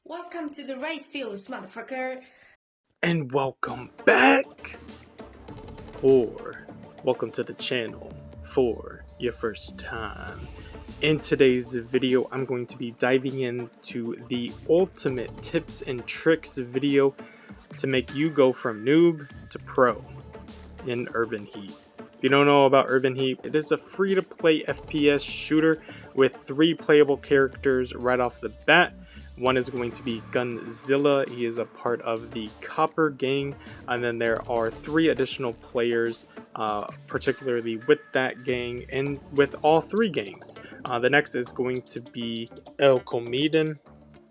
Welcome to the race fields, motherfucker. And welcome back, or welcome to the channel for your first time. In today's video, I'm going to be diving into the ultimate tips and tricks video to make you go from noob to pro in Urban Heat. If you don't know about Urban Heat, it is a free-to-play FPS shooter with 3 playable characters right off the bat. One is going to be Gunzilla. He is a part of the Copper gang, and then there are 3 additional players, particularly with that gang and with all 3 gangs. The next is going to be El Comedian,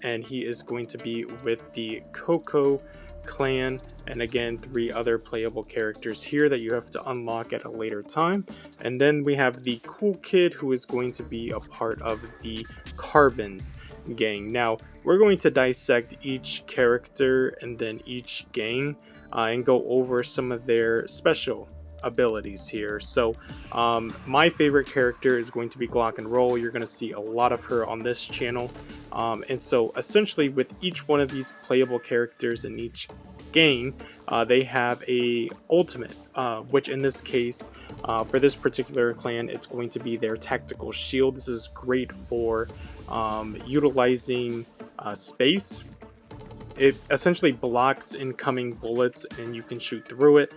and he is going to be with the Coco clan, and again 3 other playable characters here that you have to unlock at a later time. And then we have the Cool Kid, who is going to be a part of the Carbons gang. Now we're going to dissect each character and then each gang and go over some of their special abilities here. So my favorite character is going to be Glock and Roll. You're going to see a lot of her on this channel, and so essentially with each one of these playable characters in each gang, they have a ultimate, which in this case, for this particular clan, it's going to be their tactical shield. This is great for utilizing space. It essentially blocks incoming bullets and you can shoot through it.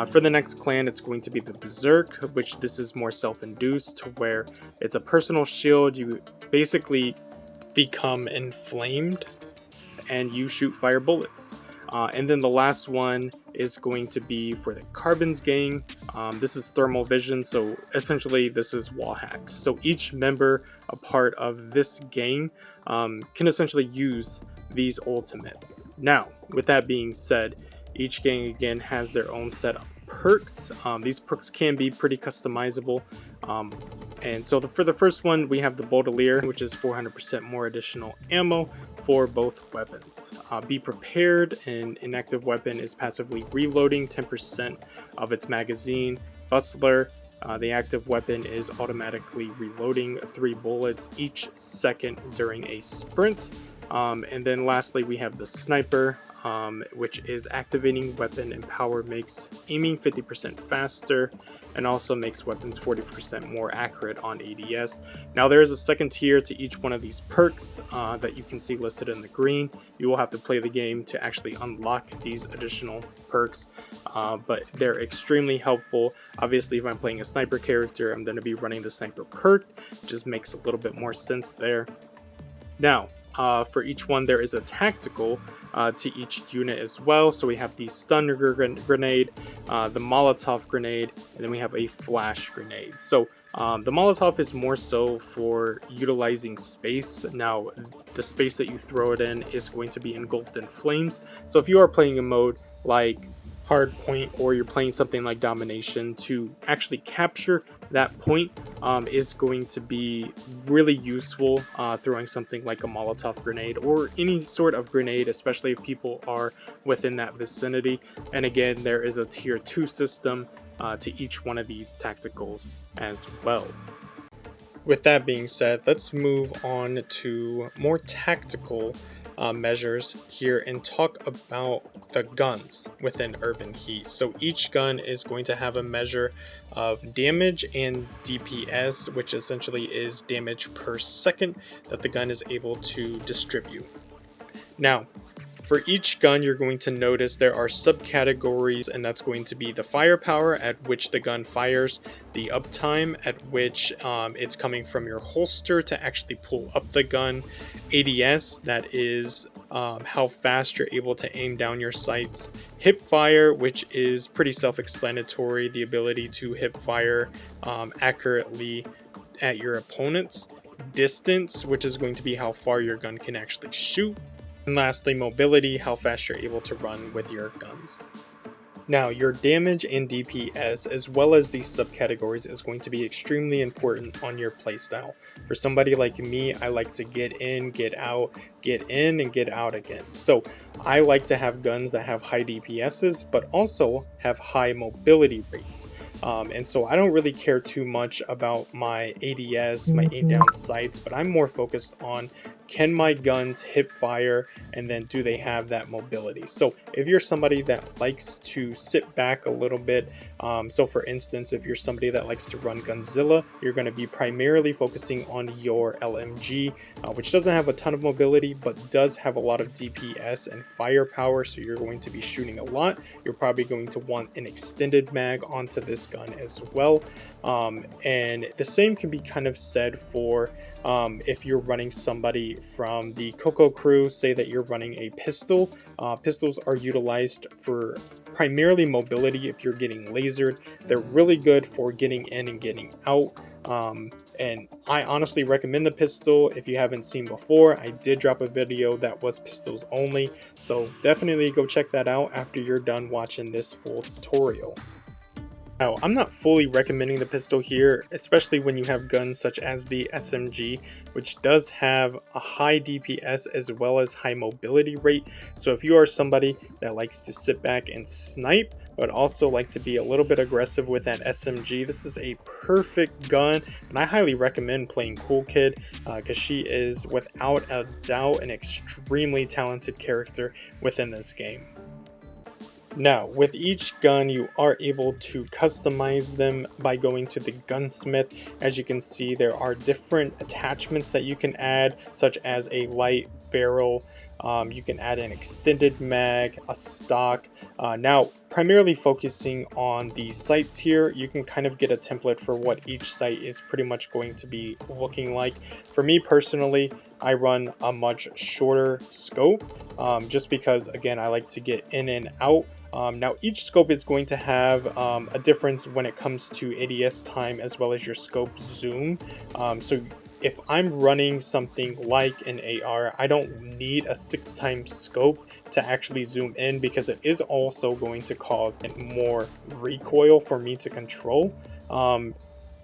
For the next clan, it's going to be the Berserk, which this is more self-induced, where it's a personal shield. You basically become inflamed and you shoot fire bullets. And then the last one is going to be for the Carbons gang. This is thermal vision, so essentially this is wall hacks. So each member, a part of this gang, can essentially use these ultimates. Now, with that being said, each gang again has their own set of perks. These perks can be pretty customizable. And so for the first one, we have the Baudelaire, which is 400% more additional ammo for both weapons. Be prepared, an inactive weapon is passively reloading 10% of its magazine. Bustler, the active weapon is automatically reloading 3 bullets each second during a sprint. And then lastly, we have the Sniper, which is activating weapon and power makes aiming 50% faster and also makes weapons 40% more accurate on ADS. Now there is a second tier to each one of these perks that you can see listed in the green. You will have to play the game to actually unlock these additional perks, but they're extremely helpful. Obviously, if I'm playing a sniper character, I'm going to be running the sniper perk. It just makes a little bit more sense there. Now, for each one, there is a tactical to each unit as well. So we have the stun grenade, the Molotov grenade, and then we have a flash grenade. So the Molotov is more so for utilizing space. Now, the space that you throw it in is going to be engulfed in flames. So if you are playing a mode like Hardpoint, or you're playing something like Domination, to actually capture that point is going to be really useful, throwing something like a Molotov grenade or any sort of grenade, especially if people are within that vicinity. And again, there is a tier 2 system to each one of these tacticals as well. With that being said, let's move on to more tactical measures here and talk about the guns within Urban Heat. So each gun is going to have a measure of damage and DPS, which essentially is damage per second that the gun is able to distribute. Now, for each gun, you're going to notice there are subcategories, and that's going to be the firepower at which the gun fires, the uptime at which it's coming from your holster to actually pull up the gun, ADS, that is how fast you're able to aim down your sights, hip fire, which is pretty self-explanatory, the ability to hip fire accurately at your opponents, distance, which is going to be how far your gun can actually shoot, and lastly, mobility, how fast you're able to run with your guns. Now, your damage and DPS, as well as these subcategories, is going to be extremely important on your playstyle. For somebody like me, I like to get in, get out, get in, and get out again. So I like to have guns that have high DPSs, but also have high mobility rates. And so I don't really care too much about my ADS, my aim down sights, but I'm more focused on can my guns hip fire, and then do they have that mobility? So if you're somebody that likes to sit back a little bit, so for instance, if you're somebody that likes to run Gunzilla, you're going to be primarily focusing on your LMG, which doesn't have a ton of mobility but does have a lot of DPS and firepower, so you're going to be shooting a lot. You're probably going to want an extended mag onto this gun as well, and the same can be kind of said for if you're running somebody from the Coco crew. Say that you're running a pistol. Pistols are utilized for primarily mobility. If you're getting lasered, they're really good for getting in and getting out. And I honestly recommend the pistol. If you haven't seen before, I did drop a video that was pistols only, so definitely go check that out after you're done watching this full tutorial. Now, I'm not fully recommending the pistol here, especially when you have guns such as the SMG, which does have a high DPS as well as high mobility rate. So if you are somebody that likes to sit back and snipe, but also like to be a little bit aggressive with that SMG, this is a perfect gun, and I highly recommend playing Cool Kid because she is without a doubt an extremely talented character within this game. Now, with each gun, you are able to customize them by going to the gunsmith. As you can see, there are different attachments that you can add, such as a light barrel. You can add an extended mag, a stock. Now, primarily focusing on the sights here, you can kind of get a template for what each sight is pretty much going to be looking like. For me personally, I run a much shorter scope just because, again, I like to get in and out. Now each scope is going to have a difference when it comes to ADS time as well as your scope zoom. So if I'm running something like an AR, I don't need a 6x scope to actually zoom in because it is also going to cause more recoil for me to control.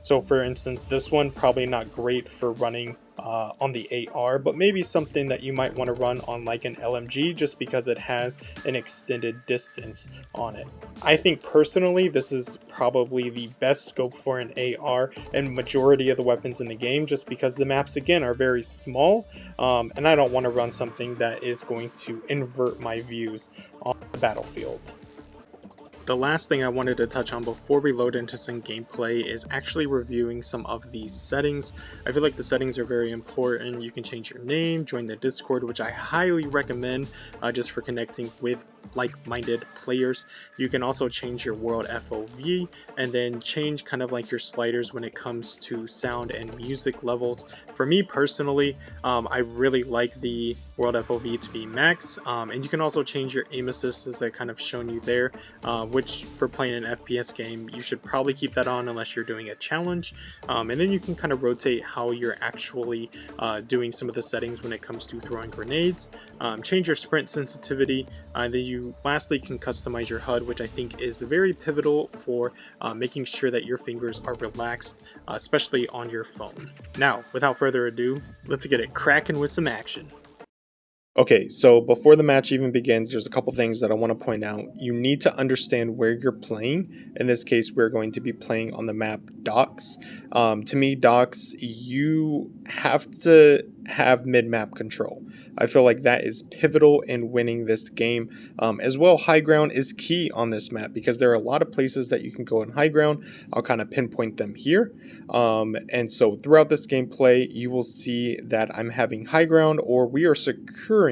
So for instance, this one probably not great for running on the AR, but maybe something that you might want to run on like an LMG just because it has an extended distance on it. I think personally this is probably the best scope for an AR and majority of the weapons in the game, just because the maps again are very small, and I don't want to run something that is going to invert my views on the battlefield. The last thing I wanted to touch on before we load into some gameplay is actually reviewing some of these settings. I feel like the settings are very important. You can change your name, join the Discord, which I highly recommend just for connecting with like-minded players. You can also change your world FOV and then change kind of like your sliders when it comes to sound and music levels. For me personally, I really like the world FOV to be max, and you can also change your aim assist as I kind of shown you there, which for playing an FPS game you should probably keep that on unless you're doing a challenge, and then you can kind of rotate how you're actually doing some of the settings when it comes to throwing grenades, change your sprint sensitivity, and then you lastly can customize your HUD, which I think is very pivotal for making sure that your fingers are relaxed, especially on your phone. Now, without further ado, let's get it cracking with some action. Okay, so before the match even begins, there's a couple things that I want to point out. You need to understand where you're playing. In this case, we're going to be playing on the map Docks. To me, Docks, you have to have mid-map control. I feel like that is pivotal in winning this game. As well, high ground is key on this map because there are a lot of places that you can go in high ground. I'll kind of pinpoint them here. And so throughout this gameplay, you will see that I'm having high ground or we are securing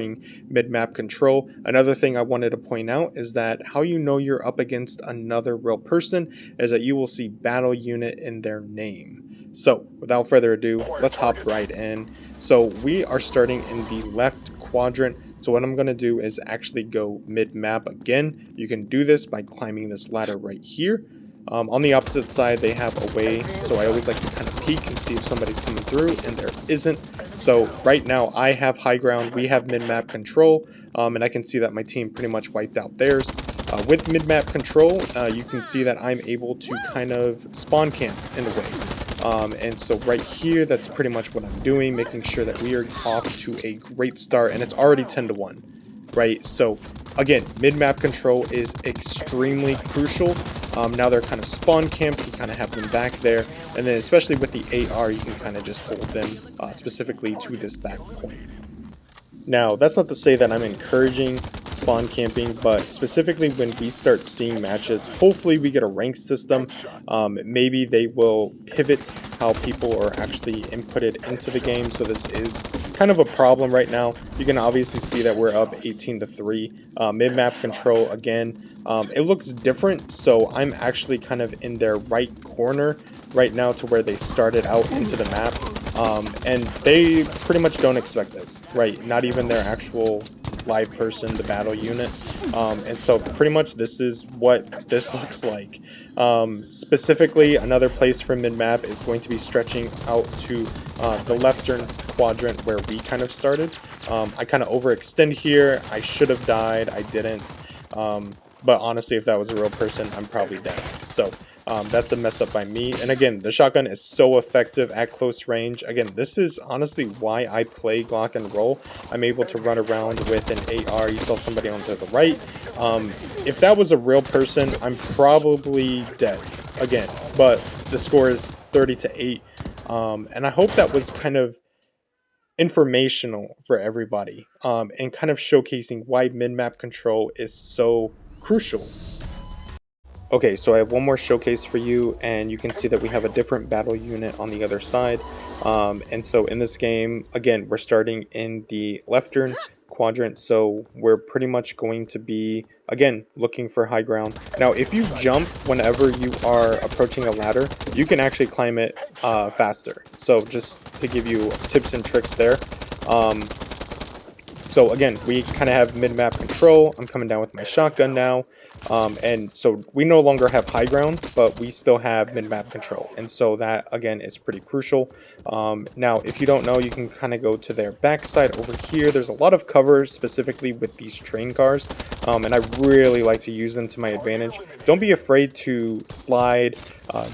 mid-map control. Another thing I wanted to point out is that how you know you're up against another real person is that you will see battle unit in their name. So without further ado, let's hop right in. So we are starting in the left quadrant. So what I'm going to do is actually go mid-map again. You can do this by climbing this ladder right here. On the opposite side, they have a way, so I always like to kind of peek and see if somebody's coming through, and there isn't. So right now, I have high ground, we have mid-map control, and I can see that my team pretty much wiped out theirs. With mid-map control, you can see that I'm able to kind of spawn camp in a way. And so right here, that's pretty much what I'm doing, making sure that we are off to a great start, and it's already 10-1, right? So again, mid-map control is extremely crucial. Now they're kind of spawn camped, you kind of have them back there, and then especially with the AR, you can kind of just hold them specifically to this back point. Now, that's not to say that I'm encouraging spawn camping, but specifically when we start seeing matches, hopefully we get a rank system. Maybe they will pivot how people are actually inputted into the game. So this is kind of a problem right now. You can obviously see that we're up 18-3. Mid-map control again. It looks different, so I'm actually kind of in their right corner right now to where they started out into the map. And they pretty much don't expect this, right? Not even their actual live person, the battle unit. And so pretty much this is what this looks like. Specifically, another place for mid-map is going to be stretching out to the leftern quadrant where we kind of started. I kind of overextend here. I should have died. I didn't. But honestly, if that was a real person, I'm probably dead. So that's a mess up by me. And again, the shotgun is so effective at close range. Again, this is honestly why I play Glock and Roll. I'm able to run around with an AR. You saw somebody on to the right. If that was a real person, I'm probably dead again. But the score is 30-8. And I hope that was kind of informational for everybody, and kind of showcasing why mid-map control is so crucial. Okay, so I have one more showcase for you, and you can see that we have a different battle unit on the other side. And so in this game, again, we're starting in the leftern quadrant, so we're pretty much going to be, again, looking for high ground. Now, if you jump whenever you are approaching a ladder, you can actually climb it faster. So just to give you tips and tricks there. So again, we kind of have mid-map control. I'm coming down with my shotgun now. And so we no longer have high ground, but we still have mid-map control. And so that, again, is pretty crucial. Now, if you don't know, you can kind of go to their backside over here. There's a lot of cover specifically with these train cars. And I really like to use them to my advantage. Don't be afraid to slide,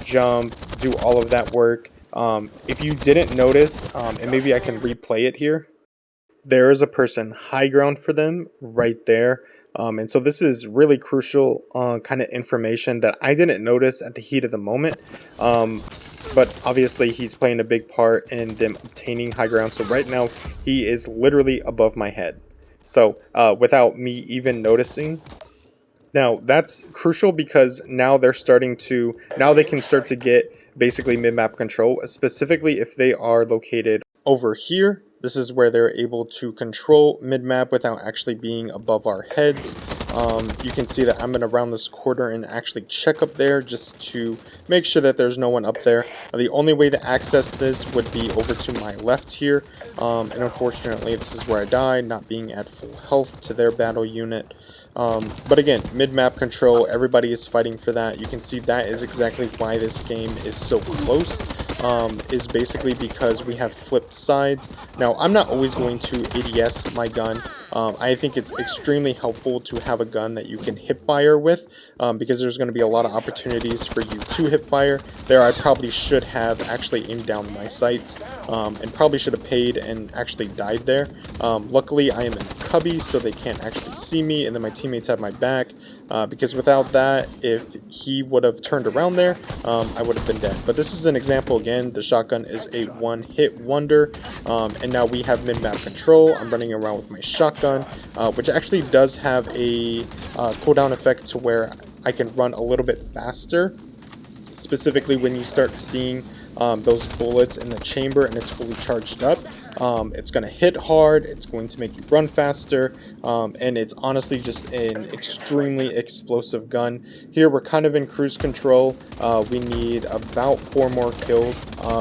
jump, do all of that work. If you didn't notice, and maybe I can replay it here, there is a person high ground for them right there. And so this is really crucial kind of information that I didn't notice at the heat of the moment. But obviously he's playing a big part in them obtaining high ground. So right now he is literally above my head. So without me even noticing. Now that's crucial because now they can start to get basically mid-map control, specifically if they are located over here. This is where they're able to control mid-map without actually being above our heads. You can see that I'm going to round this corner and actually check up there just to make sure that there's no one up there. The only way to access this would be over to my left here. And unfortunately, this is where I died, not being at full health to their battle unit. But again, mid-map control, everybody is fighting for that. You can see that is exactly why this game is so close. Is basically because we have flipped sides. Now, I'm not always going to ADS my gun. I think it's extremely helpful to have a gun that you can hip fire with, because there's going to be a lot of opportunities for you to hip fire. There, I probably should have actually aimed down my sights, and probably should have paid and actually died there. Luckily, I am in cubby, so they can't actually see me, and then my teammates have my back. Because without that, if he would have turned around there, I would have been dead. But this is an example again. The shotgun is a one-hit wonder, and now we have mid-map control. I'm running around with my shotgun, which actually does have a cooldown effect to where I can run a little bit faster. Specifically when you start seeing those bullets in the chamber and it's fully charged up. It's going to hit hard, it's going to make you run faster, and it's honestly just an extremely explosive gun. Here we're kind of in cruise control. We need about 4 more kills.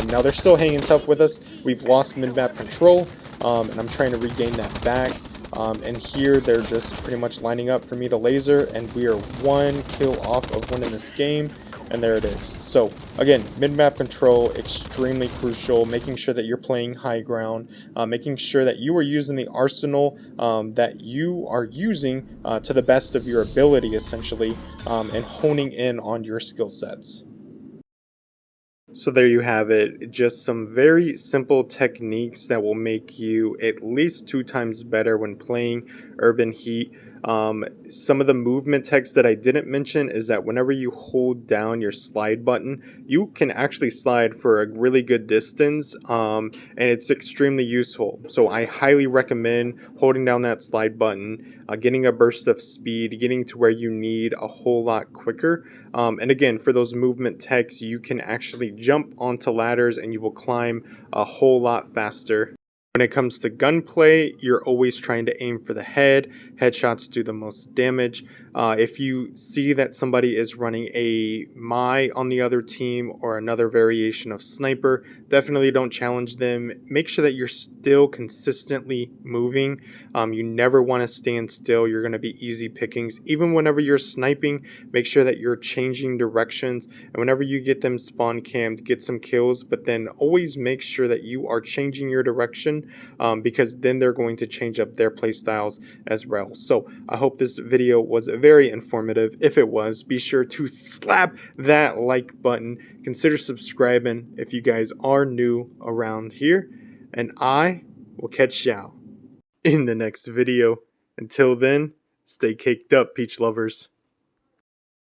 Now they're still hanging tough with us. We've lost mid-map control, and I'm trying to regain that back. And here they're just pretty much lining up for me to laser, and we are 1 kill off of winning this game. And there it is. So again, mid-map control, extremely crucial, making sure that you're playing high ground, making sure that you are using the arsenal that you are using to the best of your ability, essentially, and honing in on your skill sets. So there you have it, just some very simple techniques that will make you at least 2 times better when playing Urban Heat. Some of the movement text that I didn't mention is that whenever you hold down your slide button, you can actually slide for a really good distance, and it's extremely useful. So I highly recommend holding down that slide button, getting a burst of speed, getting to where you need a whole lot quicker. And again, for those movement techs, you can actually jump onto ladders and you will climb a whole lot faster. When it comes to gunplay, you're always trying to aim for the head. Headshots do the most damage. If you see that somebody is running a Mai on the other team or another variation of sniper, definitely don't challenge them. Make sure that you're still consistently moving. You never want to stand still. You're going to be easy pickings. Even whenever you're sniping, make sure that you're changing directions. And whenever you get them spawn cammed, get some kills, but then always make sure that you are changing your direction, because then they're going to change up their play styles as well. So I hope this video was very informative. If it was, be sure to slap that like button. Consider subscribing if you guys are new around here. And I will catch y'all in the next video. Until then, stay caked up, Peach lovers.